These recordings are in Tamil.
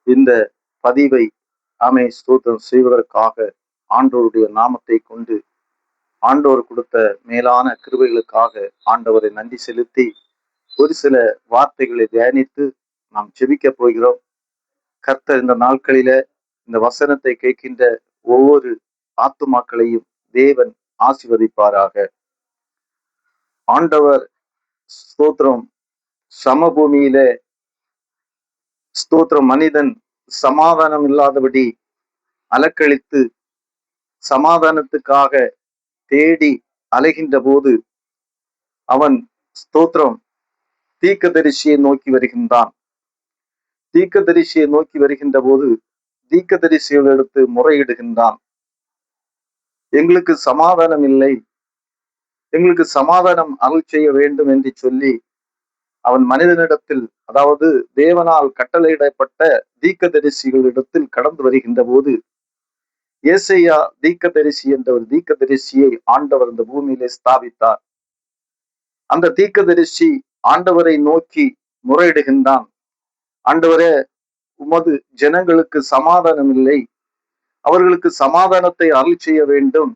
இந்த பதிவை ஸ்தோத்திரம் செய்வதற்காக ஆண்டவருடைய நாமத்தை கொண்டு ஆண்டவர் கொடுத்த மேலான கிருபைகளுக்காக ஆண்டவரை நன்றி செலுத்தி ஒரு சில வார்த்தைகளை தியானித்து நாம் ஜெபிக்க போகிறோம். கர்த்தர் இந்த நாட்களில இந்த வசனத்தை கேட்கின்ற ஒவ்வொரு ஆத்துமாக்களையும் தேவன் ஆசீர்வதிப்பாராக. ஆண்டவர் ஸ்தோத்திரம் சமபூமியில ஸ்தோத்திரம் மனிதன் சமாதானம் இல்லாதபடி அலக்களித்து சமாதானத்துக்காக தேடி அலைகின்ற போது அவன் ஸ்தோத்திரம் தீர்க்கதரிசியை நோக்கி வருகின்றான். தீர்க்கதரிசியை நோக்கி வருகின்ற போது தீர்க்கதரிசிகளிடத்து முறையிடுகின்றான். எங்களுக்கு சமாதானம் இல்லை, எங்களுக்கு சமாதானம் அருள் செய்ய வேண்டும் என்று சொல்லி அவன் மனிதனிடத்தில், அதாவது தேவனால் கட்டளையிடப்பட்ட தீர்க்கதரிசிகளிடத்தில் கடந்து வருகின்ற போது ஏசையா தீர்க்கதரிசி என்ற ஒரு தீர்க்கதரிசியை ஆண்டவர் இந்த பூமியிலே ஸ்தாபித்தார். அந்த தீர்க்கதரிசி ஆண்டவரை நோக்கி முறையிடுகின்றான். ஆண்டவரே, உமது ஜனங்களுக்கு சமாதானம் இல்லை, அவர்களுக்கு சமாதானத்தை அருள் செய்ய வேண்டும்,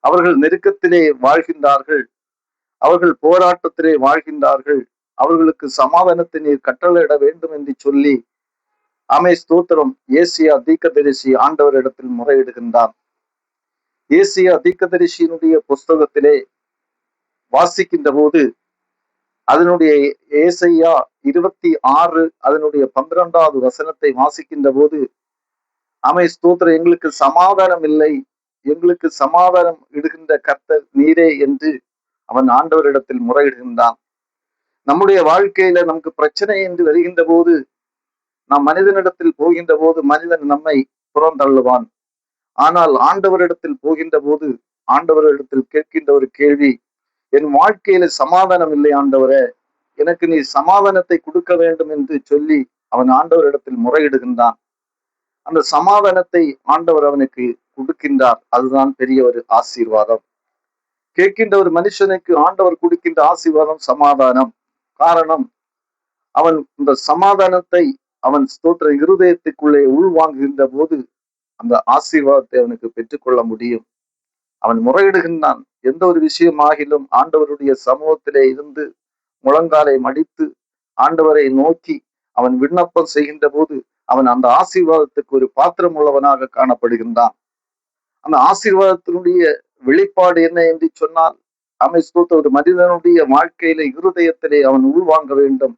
அவர்கள் நெருக்கத்திலே வாழ்கின்றார்கள், அவர்கள் போராட்டத்திலே வாழ்கின்றார்கள், அவர்களுக்கு சமாதானத்தை நீர் கட்டளையிட வேண்டும் என்று சொல்லி ஸ்தோத்திரம் ஏசியா தீர்க்கதரிசி ஆண்டவரிடத்தில் முறையிடுகின்றான். ஏசியா தீர்க்கதரிசியினுடைய புஸ்தகத்திலே வாசிக்கின்ற போது அதனுடைய ஏசையா 26 அதனுடைய 12வது வசனத்தை வாசிக்கின்ற போது ஸ்தோத்திரம் எங்களுக்கு சமாதானம் இல்லை, எங்களுக்கு சமாதானம் இடுகின்ற கர்த்தர் நீரே என்று அவன் ஆண்டவரிடத்தில் முறையிடுகின்றான். நம்முடைய வாழ்க்கையில நமக்கு பிரச்சனை என்று வருகின்ற போது நாம் மனிதனிடத்தில் போகின்ற போது மனிதன் நம்மை புறந்தள்ளுவான். ஆனால் ஆண்டவரிடத்தில் போகின்ற போது ஆண்டவரிடத்தில் கேட்கின்ற ஒரு கேள்வி, என் வாழ்க்கையில சமாதானம் இல்லை ஆண்டவரே, எனக்கு நீ சமாதானத்தை கொடுக்க வேண்டும் என்று சொல்லி அவன் ஆண்டவரிடத்தில் முறையிடுகின்றான். அந்த சமாதானத்தை ஆண்டவர் அவனுக்கு கொடுக்கின்றார். அதுதான் பெரிய ஒரு ஆசீர்வாதம். கேட்கின்ற ஒரு மனுஷனுக்கு ஆண்டவர் கொடுக்கின்ற ஆசீர்வாதம் சமாதானம். காரணம், அவன் இந்த சமாதானத்தை அவன் ஸ்தோத்திர இருதயத்துக்குள்ளே உள்வாங்குகின்ற போது அந்த ஆசீர்வாதத்தை அவனுக்கு பெற்றுக்கொள்ள முடியும். அவன் முறையிடுகின்றான். எந்த ஒரு விஷயமாகிலும் ஆண்டவருடைய சமூகத்திலே இருந்து முழங்காலை மடித்து ஆண்டவரை நோக்கி அவன் விண்ணப்பம் செய்கின்ற போது அவன் அந்த ஆசீர்வாதத்துக்கு ஒரு பாத்திரம் உள்ளவனாக காணப்படுகின்றான். அந்த ஆசீர்வாதத்தினுடைய வெளிப்பாடு என்ன என்று சொன்னால், ஒரு மனிதனுடைய வாழ்க்கையில இருதயத்திலே அவன் உள்வாங்க வேண்டும்.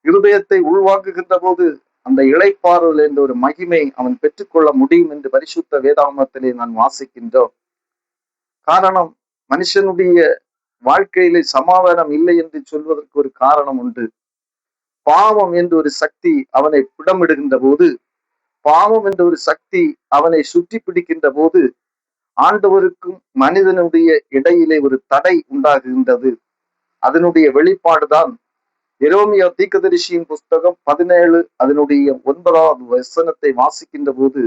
இருதயத்தை உள்வாங்குகின்ற போது அந்த இளைப்பாறுதல் என்ற ஒரு மகிமை அவன் பெற்றுக்கொள்ள முடியும் என்று பரிசுத்த வேதாகமத்திலே நான் வாசிக்கின்றோம். காரணம், மனுஷனுடைய வாழ்க்கையிலே சமாதானம் இல்லை என்று சொல்வதற்கு ஒரு காரணம் உண்டு. பாவம் என்ற ஒரு சக்தி அவனை புடமிடுகின்ற போது, பாவம் என்ற ஒரு சக்தி அவனை சுற்றி பிடிக்கின்ற போது ஆண்டவருக்கும் மனிதனுடைய இடையிலே ஒரு தடை உண்டாகுகின்றது. அதனுடைய வெளிப்பாடுதான் எரேமியா தீர்க்கதரிசியின் புஸ்தகம் 17 அதனுடைய 9வது வசனத்தை வாசிக்கின்ற போது,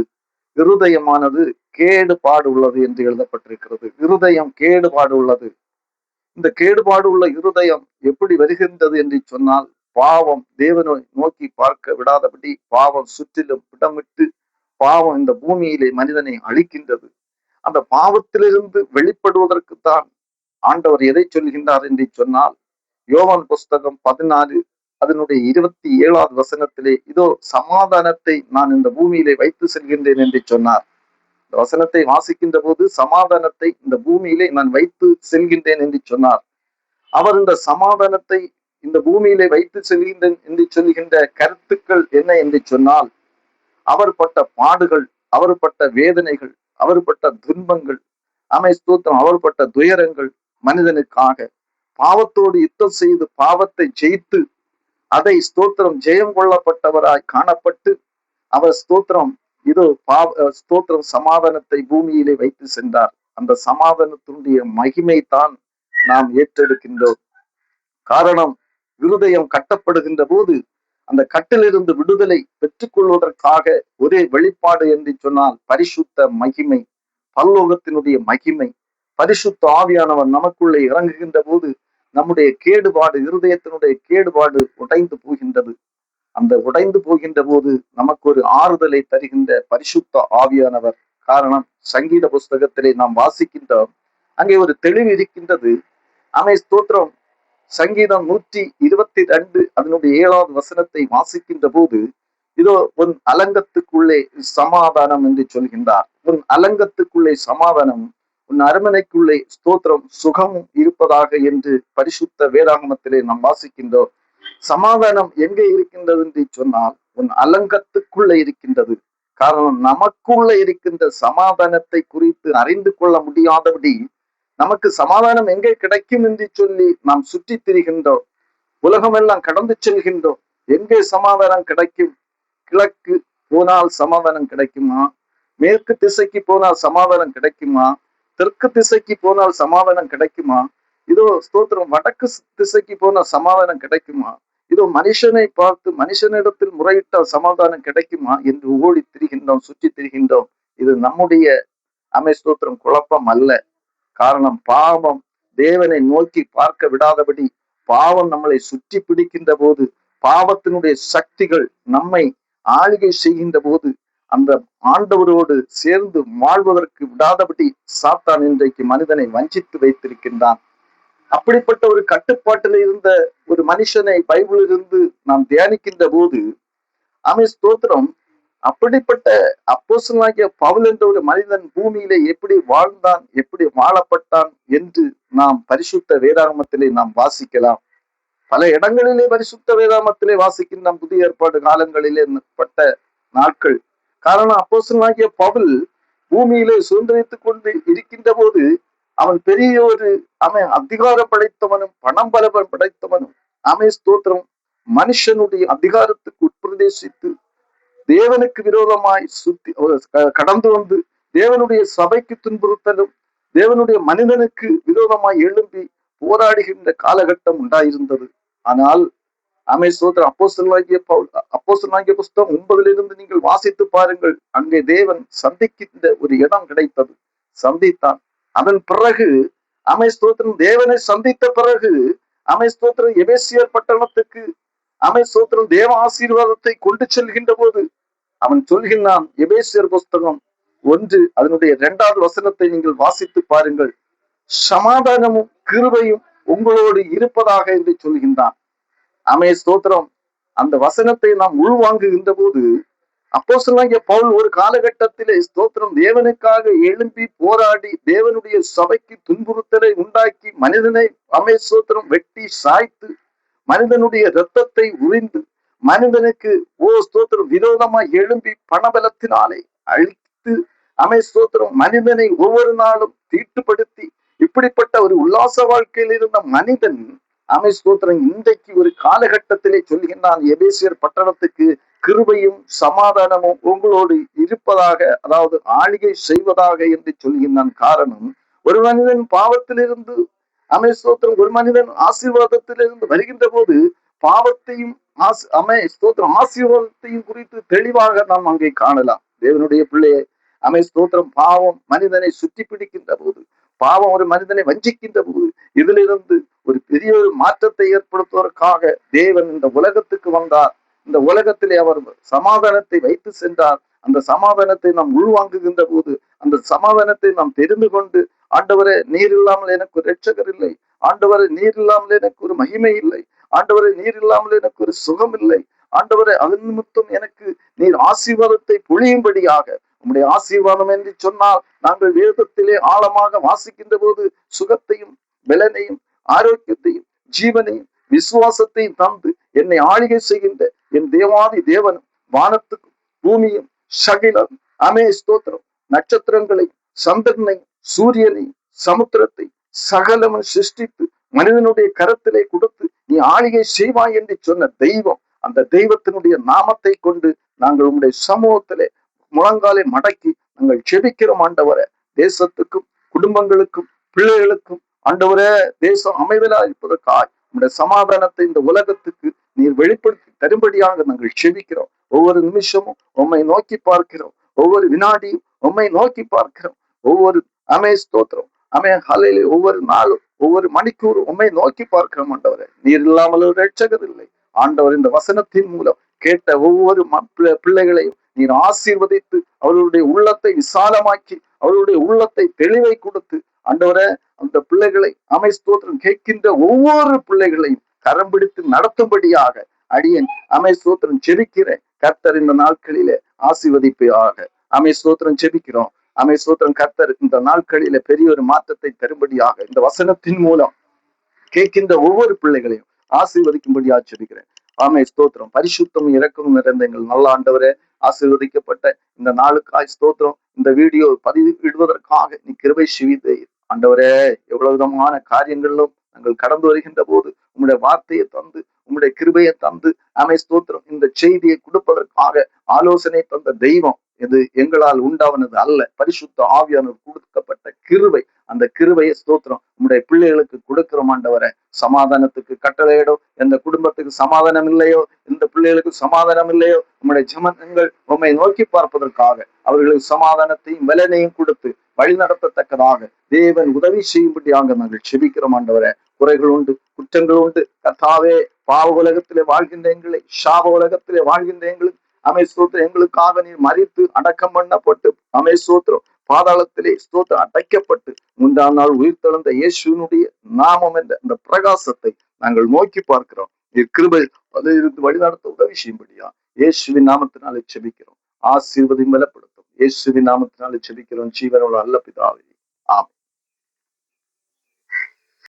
இருதயமானது கேடுபாடு உள்ளது என்று எழுதப்பட்டிருக்கிறது. இருதயம் கேடுபாடு உள்ளது. இந்த கேடுபாடு உள்ள இருதயம் எப்படி வருகின்றது என்று சொன்னால், பாவம் தேவனை நோக்கி பார்க்க விடாதபடி பாவம் சுற்றிலும் இடமிட்டு பாவம் இந்த பூமியிலே மனிதனை அழிக்கின்றது. அந்த பாவத்திலிருந்து வெளிப்படுவதற்குத்தான் ஆண்டவர் எதை சொல்கின்றார் என்று சொன்னால், யோவான் புஸ்தகம் 14 அதனுடைய 27வது வசனத்திலே, இதோ சமாதானத்தை நான் இந்த பூமியிலே வைத்து செல்கின்றேன் என்று சொன்னார். இந்த வசனத்தை வாசிக்கின்ற போது சமாதானத்தை இந்த பூமியிலே நான் வைத்து செல்கின்றேன் என்று சொன்னார். அவர் இந்த சமாதானத்தை இந்த பூமியிலே வைத்து செல்கின்றேன் என்று சொல்கின்ற கருத்துக்கள் என்ன என்று சொன்னால், அவர் பட்ட பாடுகள், அவர் பட்ட வேதனைகள், அவர் பட்ட துன்பங்கள், ஸ்தோத்திரம் அவர் பட்ட துயரங்கள் மனிதனுக்காக பாவத்தோடு யுத்தம் செய்து பாவத்தை ஜெயித்து அதை ஸ்தோத்திரம் ஜெயம் கொள்ளப்பட்டவராய் காணப்பட்டு அவர் ஸ்தோத்திரம் ஸ்தோத்திரம் சமாதானத்தை பூமியிலே வைத்து சென்றார். அந்த சமாதானத்தினுடைய மகிமை தான் நாம் ஏற்றெடுக்கின்றோம். காரணம், இருதயம் கட்டப்படுகின்ற போது அந்த கட்டிலிருந்து விடுதலை பெற்றுக்கொள்வதற்காக ஒரே வெளிப்பாடு என்று சொன்னால் பரிசுத்த மகிமை, பரலோகத்தினுடைய மகிமை, பரிசுத்த ஆவியானவர் நமக்குள்ளே இறங்குகின்ற போது நம்முடைய கேடுபாடு, இருதயத்தினுடைய கேடுபாடு உடைந்து போகின்றது. அந்த உடைந்து போகின்ற போது நமக்கு ஒரு ஆறுதலை தருகின்ற பரிசுத்த ஆவியானவர். காரணம், சங்கீத புஸ்தகத்திலே நாம் வாசிக்கின்றோம், அங்கே ஒரு தெளிவு இருக்கின்றது. ஆமே ஸ்தோத்திரம். சங்கீதம் 122 அதனுடைய 7வது வசனத்தை வாசிக்கின்ற போது, இதோ உன் அலங்கத்துக்குள்ளே சமாதானம் என்று சொல்கின்றார். உன் அலங்கத்துக்குள்ளே சமாதானம், உன் அரண்மனைக்குள்ளே ஸ்தோத்திரம் சுகமும் இருப்பதாக என்று பரிசுத்த வேதாகமத்திலே நாம் வாசிக்கின்றோம். சமாதானம் எங்கே இருக்கின்றது என்று சொன்னால் உன் அலங்கத்துக்குள்ள இருக்கின்றது. காரணம், நமக்குள்ள இருக்கின்ற சமாதானத்தை குறித்து அறிந்து கொள்ள முடியாதபடி நமக்கு சமாதானம் எங்கே கிடைக்கும் என்று சொல்லி நாம் சுற்றி திரிகின்றோம். உலகமெல்லாம் கடந்து செல்கின்றோம். எங்கே சமாதானம் கிடைக்கும்? கிழக்கு போனால் சமாதானம் கிடைக்குமா? மேற்கு திசைக்கு போனால் சமாதானம் கிடைக்குமா? தெற்கு திசைக்கு போனால் சமாதானம் கிடைக்குமா? இதோ ஸ்தோத்திரம் வடக்கு திசைக்கு போனால் சமாதானம் கிடைக்குமா? இதோ மனுஷனை பார்த்து மனுஷனிடத்தில் முறையிட்டால் சமாதானம் கிடைக்குமா என்று ஓடி திரிகின்றோம், சுற்றி திரிகின்றோம். இது நம்முடைய ஸ்தோத்திரம் குழப்பம் அல்ல. காரணம், பாவம் தேவனை நோக்கி பார்க்க விடாதபடி பாவம் நம்மளை சுற்றி பிடிக்கின்ற போது, பாவத்தினுடைய சக்திகள் நம்மை ஆளுகை செய்கின்ற போது, அந்த ஆண்டவரோடு சேர்ந்து வாழ்வதற்கு விடாதபடி சாத்தான் இன்றைக்கு மனிதனை வஞ்சித்து வைத்திருக்கின்றான். அப்படிப்பட்ட ஒரு கட்டுப்பாட்டில் இருந்த ஒரு மனுஷனை பைபிளிலிருந்து நாம் தியானிக்கின்ற போது, ஸ்தோத்திரம், அப்படிப்பட்ட அப்போஸ்தலனாகிய பவுல் என்ற ஒரு மனிதன் பூமியிலே எப்படி வாழ்ந்தான், எப்படி வாழப்பட்டான் என்று நாம் பரிசுத்த வேதாகமத்திலே நாம் வாசிக்கலாம். பல இடங்களிலே பரிசுத்த வேதாகமத்திலே வாசிக்கின்ற புதிய ஏற்பாடு காலங்களிலே பட்ட நாட்கள். காரணம், அப்போஸ்தலனாகிய பவுல் பூமியிலே சுதந்திரித்துக் கொண்டு இருக்கின்ற போது அவன் பெரிய ஒரு அதிகாரம் படைத்தவனும் பணம் பலவன் படைத்தவனும் ஸ்தோத்திரம் மனுஷனுடைய அதிகாரத்துக்கு உட்பிரதேசித்து தேவனுக்கு விரோதமாய் சுத்தி கடந்து வந்து தேவனுடைய சபைக்கு துன்புறுத்தலும் தேவனுடைய மனிதனுக்கு விரோதமாய் எழும்பி போராடுகின்ற காலகட்டம் உண்டாயிருந்தது. ஆனால் ஸ்தோத்திரம் அப்போஸ்தலனாகிய புஸ்தகம் 9 நீங்கள் வாசித்து பாருங்கள். அங்கே தேவன் சந்திக்கின்ற ஒரு இடம் கிடைத்தது. சந்தித்தான். அதன் பிறகு ஸ்தோத்திரம் தேவனை சந்தித்த பிறகு ஸ்தோத்திரம் எபேசியர் பட்டணத்துக்கு ஸ்தோத்திரம் தேவ ஆசீர்வாதத்தை கொண்டு செல்கின்ற போது அவன் சொல்கின்றான். எபேசியர் புஸ்தகம் 1 அதனுடைய 2வது வசனத்தை நீங்கள் வாசித்து பாருங்கள். சமாதானமும் கிருபையும் உங்களோடு இருப்பதாக என்று சொல்கின்றான். ஸ்தோத்திரம். அந்த வசனத்தை நாம் உள்வாங்குகின்ற போது அப்போஸ்தலனாகிய பவுல் ஒரு காலகட்டத்திலே ஸ்தோத்திரம் தேவனுக்காக எழும்பி போராடி தேவனுடைய சபைக்கு துன்புறுத்தலை உண்டாக்கி மனிதனை ஸ்தோத்திரம் வெட்டி சாய்த்து மனிதனுடைய இரத்தத்தை உறிந்து மனிதனுக்கு ஸ்தோத்திரம் விரோதமாய் எழும்பி பணபலத்தினாலே அழித்து ஸ்தோத்திரம் மனிதனை ஒவ்வொரு நாளும் தீட்டுப்படுத்தி இப்படிப்பட்ட ஒரு உல்லாச வாழ்க்கையில் இருந்த மனிதன் ஸ்தோத்திரம் இன்றைக்கு ஒரு காலகட்டத்திலே சொல்கின்றான், எபேசியர் பட்டணத்துக்கு கிருபையும் சமாதானமும் உங்களோடு இருப்பதாக, அதாவது ஆளுகை செய்வதாக என்று சொல்கின்றான். காரணம், ஒரு மனிதன் பாவத்திலிருந்து ஸ்தோத்திரம் ஒரு மனிதன் ஆசீர்வாதத்திலிருந்து வருகின்ற போது பாவத்தையும் ஸ்தோத்திரம் ஆசீர்வாதத்தையும் குறித்து தெளிவாக நாம் அங்கே காணலாம். தேவனுடைய பிள்ளையை ஸ்தோத்திரம் பாவம் மனிதனை சுற்றி பிடிக்கின்ற போது, பாவம் ஒரு மனிதனை வஞ்சிக்கின்ற போது, இதிலிருந்து ஒரு பெரிய ஒரு மாற்றத்தை ஏற்படுத்துவதற்காக தேவன் இந்த உலகத்துக்கு வந்தார். இந்த உலகத்திலே அவர் சமாதானத்தை வைத்து சென்றார். அந்த சமாதானத்தை நாம் உள்வாங்குகின்ற போது, அந்த சமாதானத்தை நாம் தெரிந்து கொண்டு, ஆண்டவரே நீர் இல்லாமல் எனக்கு ஒரு இரட்சகர் இல்லை, ஆண்டவரே நீர் இல்லாமல் எனக்கு ஒரு மகிமை இல்லை, ஆண்டவரே நீர் இல்லாமல் எனக்கு ஒரு சுகம் இல்லை, ஆண்டவரே அதன் நிமித்தம் எனக்கு நீர் ஆசீர்வாதத்தை பொழியும்படியாக, உம்முடைய ஆசீர்வாதம் என்று சொன்னால் நாங்கள் வேதத்திலே ஆழமாக வாசிக்கின்ற போது சுகத்தையும் பலனையும் ஆரோக்கியத்தையும் ஜீவனையும் விசுவாசத்தையும் தந்து என்னை ஆளுகை செய்கின்ற என் தேவாதி தேவனும் வானத்துக்கும் பூமியும் சகிலம் ஸ்தோத்திரம் நட்சத்திரங்களை சந்திரனை சூரியனை சமுத்திரத்தை சகலமும் சிருஷ்டித்து மனிதனுடைய கரத்திலே கொடுத்து நீ ஆளுகை செய்வாய் என்று சொன்ன தெய்வம், அந்த தெய்வத்தினுடைய நாமத்தை கொண்டு நாங்கள் உங்களுடைய சமூகத்திலே முழங்காலை மடக்கி நாங்கள் செபிக்கிறோம். ஆண்டவரே, தேசத்துக்கும் குடும்பங்களுக்கும் பிள்ளைகளுக்கும் ஆண்டவரே தேசம் அமைதலா இருப்பதற்காய் உங்களுடைய சமாதானத்தை இந்த உலகத்துக்கு நீர் வெளிப்படுத்தி தரும்படியாக நாங்கள் செபிக்கிறோம். ஒவ்வொரு நிமிஷமும் உம்மை நோக்கி பார்க்கிறோம், ஒவ்வொரு வினாடியும் உம்மை நோக்கி பார்க்கிறோம், ஒவ்வொரு ஸ்தோத்திரம் ஹல்லேலூயா ஒவ்வொரு நாளும் ஒவ்வொரு மணிக்கூறும் உம்மை நோக்கி பார்க்கிறோம். ஆண்டவரே, நீர் இல்லாமல் ஒரு இரட்சகர் இல்லை. ஆண்டவர் இந்த வசனத்தின் மூலம் கேட்ட ஒவ்வொரு பிள்ளைகளையும் நீர் ஆசீர்வதித்து அவர்களுடைய உள்ளத்தை விசாலமாக்கி அவர்களுடைய உள்ளத்தை தெளிவை கொடுத்து ஆண்டவரே அந்த பிள்ளைகளை ஸ்தோத்திரம் கேட்கின்ற ஒவ்வொரு பிள்ளைகளையும் கரம் பிடித்து நடத்தும்படியாக அடியேன் ஸ்தோத்திரம் ஜெபிக்கிறேன். கர்த்தர் இந்த நாட்களிலே ஆசீர்வதிப்பாக. ஸ்தோத்திரம் ஜெபிக்கிறோம். ஸ்தோத்திரம் கர்த்தர் இந்த நாட்களிலே பெரிய ஒரு மாற்றத்தை தரும்படியாக இந்த வசனத்தின் மூலம் கேட்கின்ற ஒவ்வொரு பிள்ளைகளையும் ஆசீர்வதிக்கும்படியா ஜெபிக்கிறேன். ஸ்தோத்திரம். பரிசுத்தமும் இரக்கமும் நிறைந்த எங்கள் நல்ல ஆண்டவரே, ஆசீர்வதிக்கப்பட்ட இந்த நாளுக்காய் ஸ்தோத்திரம். இந்த வீடியோ பதிவிடுவதற்காக நீ கிருபை செய்தே ஆண்டவரே. எவ்வளவு விதமான காரியங்களிலும் நாங்கள் கடந்து வருகின்ற போது உம்முடைய வார்த்தையை தந்து உம்முடைய கிருபையை தந்து ஸ்தோத்திரம் இந்த செய்தியை கொடுப்பதற்காக ஆலோசனை தந்த தெய்வம் இது எங்களால் உண்டாவனது அல்ல, பரிசுத்த ஆவியானவர் கொடுக்கப்பட்ட கிருபை. அந்த கிருபையை ஸ்தோத்திரம் உம்முடைய பிள்ளைகளுக்கு கொடுக்கிறோம் ஆண்டவரே. சமாதானத்துக்கு கட்டளையிடும். எந்த குடும்பத்துக்கு சமாதானம் இல்லையோ, எந்த பிள்ளைகளுக்கு சமாதானம் இல்லையோ, உம்முடைய ஜெபங்கள் உம்மை நோக்கி பார்ப்பதற்காக அவர்களுக்கு சமாதானத்தையும் பலனையும் கொடுத்து வழி நடத்தத்தக்கதாக தேவன் உதவி செய்யும்படியாக நாங்கள் செபிக்கிறோம் ஆண்டவரே. குறைகள் உண்டு, குற்றங்கள் உண்டு கர்த்தாவே. பாவ உலகத்திலே வாழ்கின்ற எங்களை, சாப உலகத்திலே வாழ்கின்ற எங்களுக்கு ஸ்தோத்திரம் எங்களுக்காக நீர் மறித்து அடக்கம் பண்ணப்பட்டு ஸ்தோத்திரம் பாதாளத்திலே ஸ்தோத்திரம் அடைக்கப்பட்டு 3ஆம் நாள் உயிர் தெழுந்த இயேசுவினுடைய நாமம் என்ற அந்த பிரகாசத்தை நாங்கள் நோக்கி பார்க்கிறோம். நீர் கிருபை அதை இருந்து வழிநடத்த உதவி செய்யும்படியா இயேசுவின் நாமத்தினாலே செபிக்கிறோம். ஆசீர்வதி பலப்படுத்தும். இயேசுவின் நாமத்தினாலே செபிக்கிறோம் ஜீவனோட அல்ல பிதாவே. ஆமென்.